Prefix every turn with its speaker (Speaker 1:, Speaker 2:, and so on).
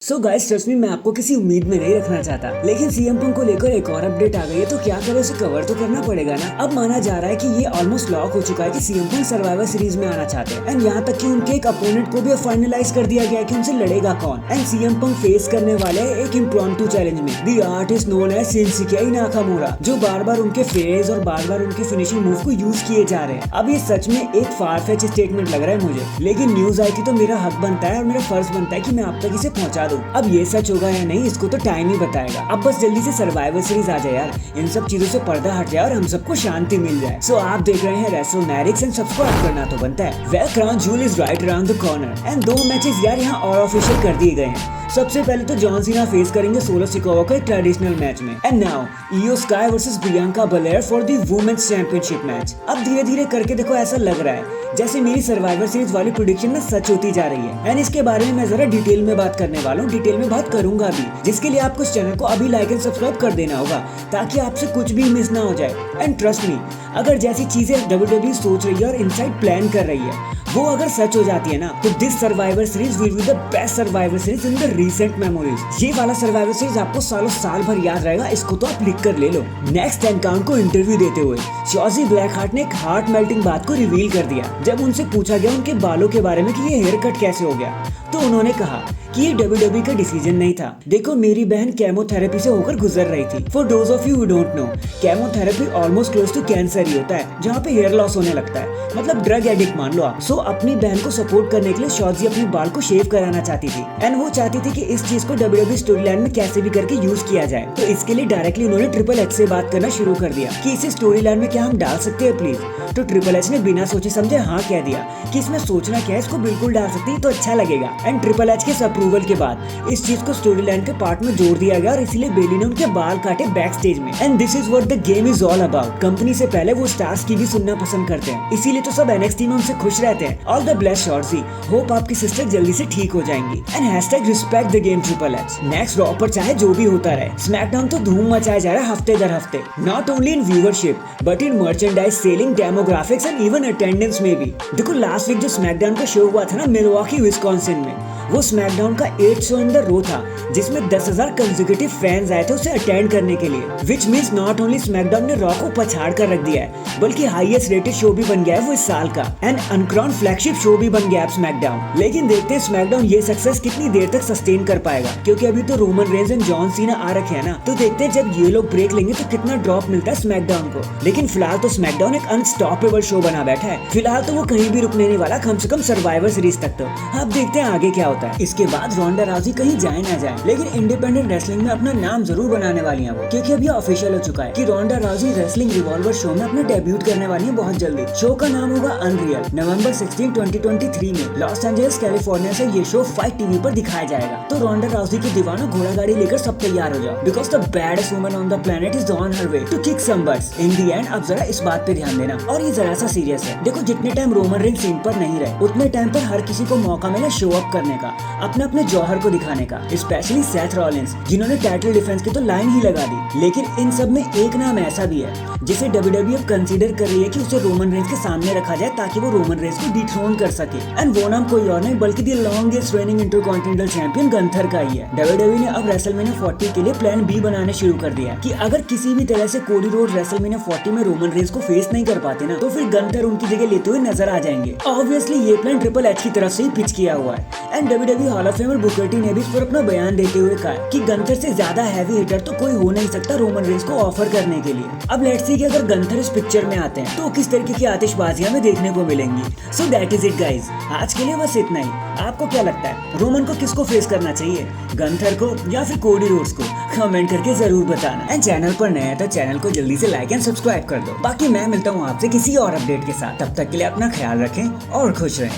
Speaker 1: So guys trust me, मैं आपको किसी उम्मीद में नहीं रखना चाहता, लेकिन सीएम पंक को लेकर एक और अपडेट आ गई है, तो क्या करें, उसे कवर तो करना पड़ेगा ना। अब माना जा रहा है कि ये ऑलमोस्ट लॉक हो चुका है कि सीएम पंक सर्वाइवर सीरीज में आना चाहते हैं, एंड यहाँ तक कि उनके एक अपोनेंट को भी फाइनलाइज कर दिया गया है कि उनसे लड़ेगा कौन। एंड सीएम पंक फेस करने वाले हैं एक इम्प्रॉम्प्टू चैलेंज में the artist known as Shinsuke Nakamura, जो बार बार उनके फेज और बार बार उनके फिनिशिंग मूव को यूज किए जा रहे हैं। अब ये सच में एक फार-फेच स्टेटमेंट लग रहा है मुझे, लेकिन न्यूज आई थी तो मेरा हक बनता है और मेरा फर्ज बनता है कि मैं आप तक इसे पहुंचा दूं। अब ये सच होगा या नहीं, इसको तो टाइम ही बताएगा। अब बस जल्दी से सर्वाइवर सीरीज आ जाए यार, इन सब चीजों से पर्दा हट जाए और हम सबको शांति मिल जाए। सो आप देख रहे हैं रेसलमैनिक्स एंड सब्सक्राइब करना तो बनता है। Well, crown jewel is right around the corner and 2 matches यार यहाँ और ऑफिशियल कर दिए गए हैं। सबसे पहले तो जॉन सीना फेस करेंगे सोलो सिकोवा का एक ट्रेडिशनल मैच में, and now Iyo Sky versus Bianca Belair for the women's championship match. अब धीरे धीरे करके देखो, ऐसा लग रहा है जैसे मेरी सर्वाइवर सीरीज वाली प्रेडिक्शन ना सच होती जा रही है। एंड इसके बारे में मैं जरा डिटेल में बात करने वाला हूँ, डिटेल में बात करूंगा भी, जिसके लिए आपको इस चैनल को अभी लाइक एंड सब्सक्राइब कर देना होगा ताकि आपसे कुछ भी मिस ना हो जाए। एंड ट्रस्ट मी, अगर जैसी चीजें WWE सोच रही है और इनसाइड प्लान कर रही है वो अगर सच हो जाती है ना, तो this survivor series will be the best survivor series in the recent memories. ये वाला सर्वाइवर सीरीज आपको सालों साल भर याद रहेगा, इसको तो आप लिख कर ले लो। नेक्स्ट 10 काउंट को इंटरव्यू देते हुए शॉजी ब्लैक हार्ट ने एक हार्ट मेल्टिंग बात को रिवील कर दिया। जब उनसे पूछा गया उनके बालों के बारे में कि ये हेयर कट कैसे हो गया, तो उन्होंने कहा कि ये WWE का डिसीजन नहीं था। देखो, मेरी बहन केमोथेरेपी से होकर गुजर रही थी। For those of you who don't know, chemotherapy almost close to cancer ही होता है, जहाँ पे हेयर लॉस होने लगता है, मतलब ड्रग एडिक्ट मान लो आप। सो अपनी बहन को सपोर्ट करने के लिए शॉजी अपने बाल को शेव कराना चाहती थी, एंड वो चाहती थी कि इस चीज को WWE स्टोरी लाइन में कैसे भी करके यूज किया जाए। तो इसके लिए डायरेक्टली उन्होंने ट्रिपल एच से बात करना शुरू कर दिया कि इसे स्टोरी लाइन में क्या हम डाल सकते हैं प्लीज। तो ट्रिपल एच ने बिना सोचे समझे हाँ कह दिया कि इसमें सोचना क्या है, इसको बिल्कुल डाल सकती है तो अच्छा लगेगा। एंड ट्रिपल एच के अप्रूवल के बाद इस चीज को स्टोरी लाइन के पार्ट में जोड़ दिया गया और इसीलिए बेली ने उनके बाल काटे बैक स्टेज में। And this is what the game is all about. Company से पहले वो स्टार्स की भी सुनना पसंद करते हैं, इसीलिए तो सब NXT में उनसे खुश रहते हैं। ऑल द बेस्ट शॉर्जी, होप आपकी सिस्टर जल्दी से ठीक हो जाएंगी। And hashtag respect the game triple H. Next raw पर चाहे जो भी होता रहे, स्मैकडाउन तो धूम मचाया जा रहा है हफ्ते दर हफ्ते, not only in viewership but in merchandise selling, demographics and even attendance में भी। देखो, लास्ट वीक जो स्मैकडाउन का शो हुआ था ना मिलवॉकी विस्कॉन्सिन में, वो स्मैकडाउन का 8th show in the row था, जिसमें 10,000 कंसेक्यूटिव फैंस आए थे उसे अटेंड करने के लिए। Which means not only SmackDown ने रॉ को पछाड़ कर रख दिया है, बल्कि हाईएस्ट रेटेड शो भी बन गया है वो इस साल का, एंड अनक्राउंड फ्लैगशिप शो भी बन गया है स्मैकडाउन। लेकिन देखते हैं स्मैकडाउन ये सक्सेस कितनी देर तक सस्टेन कर पाएगा, क्योंकि अभी तो Roman Reigns and John Cena आ रखे हैं ना। तो देखते हैं जब ये लोग ब्रेक लेंगे तो कितना ड्रॉप मिलता है स्मैकडाउन को। लेकिन फिलहाल तो स्मैकडाउन एक अनस्टॉपेबल शो बना बैठा है, फिलहाल तो वो कहीं भी रुकने नहीं वाला, कम से कम सर्वाइवर सीरीज तक। तो अब देखते हैं आगे क्या होता है। इसके बाद रोंडा राउजी कहीं जाए ना जाए, लेकिन इंडिपेंडेंट रेसलिंग में अपना नाम जरूर बनाने वाली है वो, क्योंकि अभी ऑफिशियल हो चुका है कि रोंडा राउजी रेसलिंग रिवॉल्वर शो में अपना डेब्यूट करने वाली है बहुत जल्दी। शो का नाम होगा अनरियल। नवंबर 16, 2023 में लॉस एंजलिस कैलिफोर्निया से ये शो फाइट टीवी पर दिखाया जाएगा। तो रोंडा राउजी के दीवाना घोड़ा गाड़ी लेकर सब तैयार हो जाओ, because the baddest woman on the planet is on her way to kick some butts in the end. अब जरा इस बात पे ध्यान देना, और ये जरा सा सीरियस है। देखो, जितने टाइम रोमन रेंज सीन पर नहीं रहे, उतने टाइम पर हर किसी को मौका मिला शो अप करने का, अपने अपने जौहर को दिखाने का, स्पेशली सेथ रॉलिंस, जिन्होंने टाइटल डिफेंस की तो लाइन ही लगा दी। लेकिन इन सब में एक नाम ऐसा भी है जिसे WWE अब कंसीडर कर रही है कि उसे रोमन रेंज के सामने रखा जाए ताकि वो रोमन रेंज को डिथ्रोन कर सके। एंड वो नाम कोई और नहीं बल्कि the longest raining intercontinental champion Gunther का ही है। WWE ने अब रेसलमेनिया 40 के लिए प्लान बी बनाने शुरू कर दिया कि अगर किसी भी तरह से कोडी रोड रेसलमेनिया 40 में रोमन रेंज को फेस नहीं कर पाते ना, तो फिर गंथर उनकी जगह लेते हुए नजर आ जाएंगे। ऑब्वियसली ये प्लान ट्रिपल एच की तरफ से ही पिच किया हुआ है। And WWE hall of famer Booker T ने भी इस पर अपना बयान देते हुए कहा कि गंथर से ज्यादा हैवी हिटर तो कोई हो नहीं सकता रोमन रेंज को ऑफर करने के लिए। अब लेट्स सी कि अगर गंथर इस पिक्चर में आते हैं तो किस तरीके की आतिशबाजियां हमें देखने को मिलेंगी। So that is it guys, आज के लिए बस इतना ही। आपको क्या लगता है, रोमन को किसको फेस करना चाहिए, गंथर को या फिर कोडी रोड्स को? कमेंट करके जरूर बताना। एंड चैनल पर नया है तो चैनल को जल्दी से लाइक एंड सब्सक्राइब कर दो। बाकी मैं मिलता हूँ आपसे किसी और अपडेट के साथ, तब तक के लिए अपना ख्याल रखें और खुश रहें।